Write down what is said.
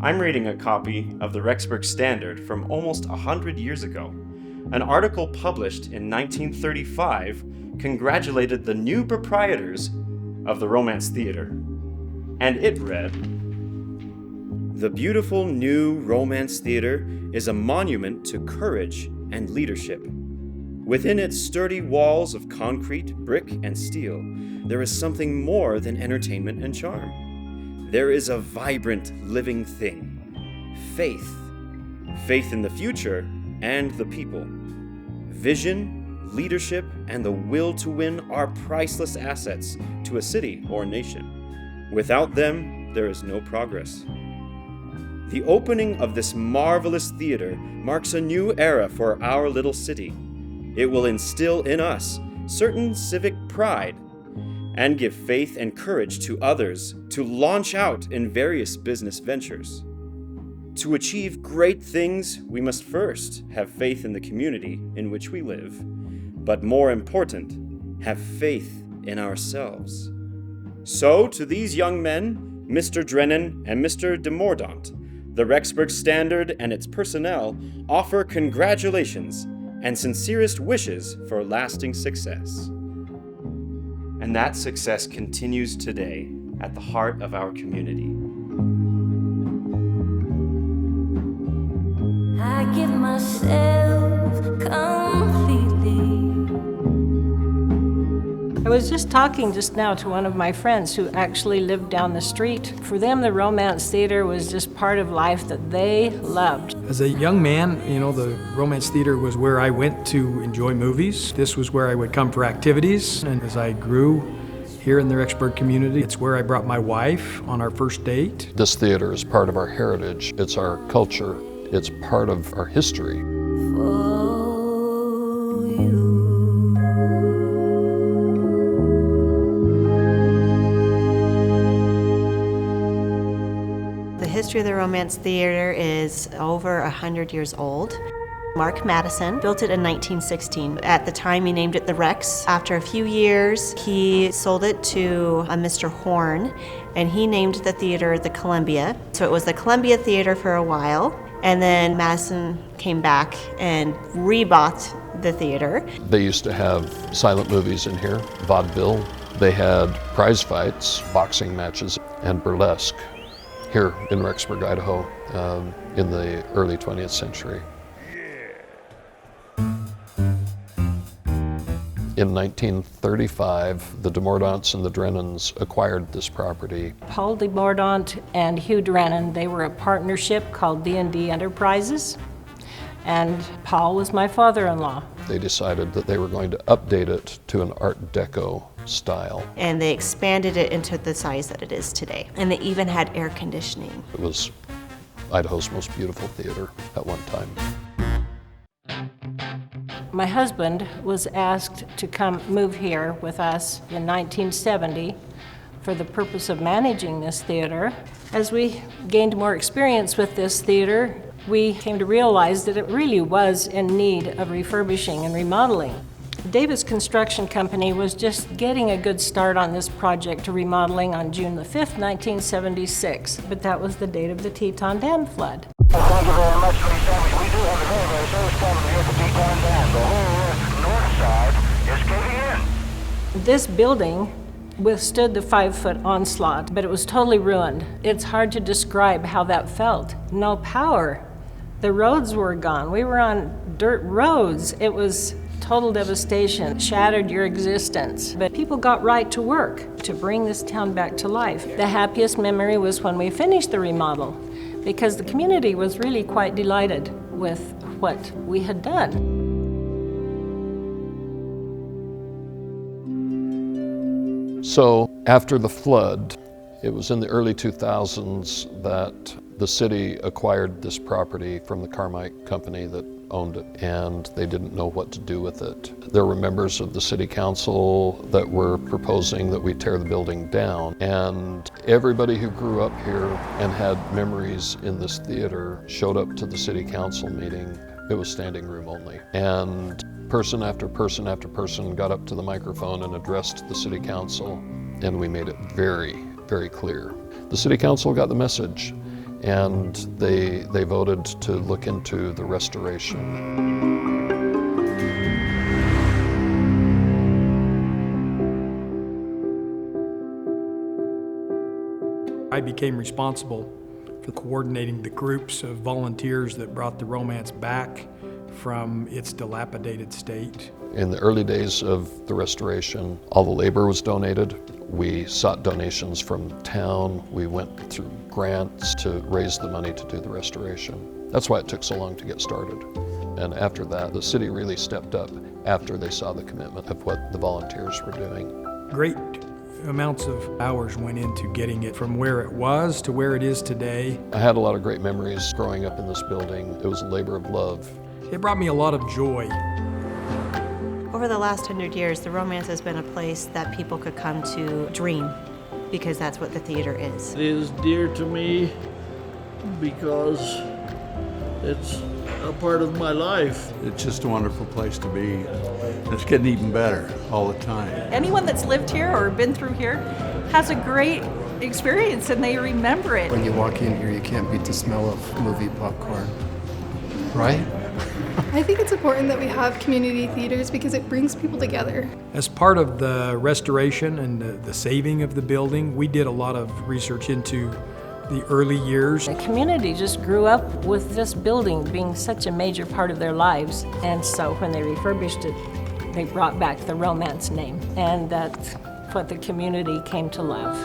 I'm reading a copy of the Rexburg Standard from almost 100 years ago. An article published in 1935 congratulated the new proprietors of the Romance Theater. And it read, "The beautiful new Romance Theater is a monument to courage and leadership. Within its sturdy walls of concrete, brick, and steel, there is something more than entertainment and charm. There is a vibrant, living thing. Faith. Faith in the future and the people. Vision, leadership, and the will to win are priceless assets to a city or nation. Without them, there is no progress. The opening of this marvelous theater marks a new era for our little city. It will instill in us certain civic pride and give faith and courage to others to launch out in various business ventures. To achieve great things, we must first have faith in the community in which we live, but more important, have faith in ourselves. So, to these young men, Mr. Drennan and Mr. de Mordaunt, the Rexburg Standard and its personnel offer congratulations and sincerest wishes for lasting success." And that success continues today at the heart of our community. I give myself completely. I was just talking just now to one of my friends who actually lived down the street. For them, the Romance Theater was just part of life that they loved. As a young man, the Romance Theater was where I went to enjoy movies. This was where I would come for activities. And as I grew here in the Rexburg community, it's where I brought my wife on our first date. This theater is part of our heritage. It's our culture. It's part of our history. For you. The history of the Romance Theater is over 100 years old. Mark Madison built it in 1916. At the time, he named it the Rex. After a few years, he sold it to a Mr. Horn, and he named the theater the Columbia. So it was the Columbia Theater for a while, and then Madison came back and rebought the theater. They used to have silent movies in here, vaudeville. They had prize fights, boxing matches, and burlesque here in Rexburg, Idaho, in the early 20th century. In 1935, the de Mordaunts and the Drennans acquired this property. Paul de Mordaunt and Hugh Drennan, they were a partnership called D&D Enterprises, and Paul was my father-in-law. They decided that they were going to update it to an Art Deco style. And they expanded it into the size that it is today. And they even had air conditioning. It was Idaho's most beautiful theater at one time. My husband was asked to come move here with us in 1970 for the purpose of managing this theater. As we gained more experience with this theater, we came to realize that it really was in need of refurbishing and remodeling. Davis Construction Company was just getting a good start on this project to remodeling on June the 5th, 1976, but that was the date of the Teton Dam flood. Thank you very much, Lee Savage. We do have a very, very serious problem here at the Teton Dam. The whole north side is caving in. This building withstood the 5-foot onslaught, but it was totally ruined. It's hard to describe how that felt. No power. The roads were gone. We were on dirt roads. It was total devastation, shattered your existence. But people got right to work to bring this town back to life. The happiest memory was when we finished the remodel, because the community was really quite delighted with what we had done. So after the flood, it was in the early 2000s that the city acquired this property from the Carmike company that owned it, and they didn't know what to do with it. There were members of the city council that were proposing that we tear the building down, and everybody who grew up here and had memories in this theater showed up to the city council meeting. It was standing room only, and person after person after person got up to the microphone and addressed the city council, and we made it very, very clear. The city council got the message, and they voted to look into the restoration. I became responsible for coordinating the groups of volunteers that brought the Romance back from its dilapidated state. In the early days of the restoration, all the labor was donated. We sought donations from town. We went through grants to raise the money to do the restoration. That's why it took so long to get started. And after that, the city really stepped up after they saw the commitment of what the volunteers were doing. Great amounts of hours went into getting it from where it was to where it is today. I had a lot of great memories growing up in this building. It was a labor of love. It brought me a lot of joy. Over the last 100 years, the Romance has been a place that people could come to dream, because that's what the theater is. It is dear to me because it's a part of my life. It's just a wonderful place to be. It's getting even better all the time. Anyone that's lived here or been through here has a great experience and they remember it. When you walk in here, you can't beat the smell of movie popcorn, right? I think it's important that we have community theaters because it brings people together. As part of the restoration and the saving of the building, we did a lot of research into the early years. The community just grew up with this building being such a major part of their lives. And so when they refurbished it, they brought back the Romance name. And that's what the community came to love.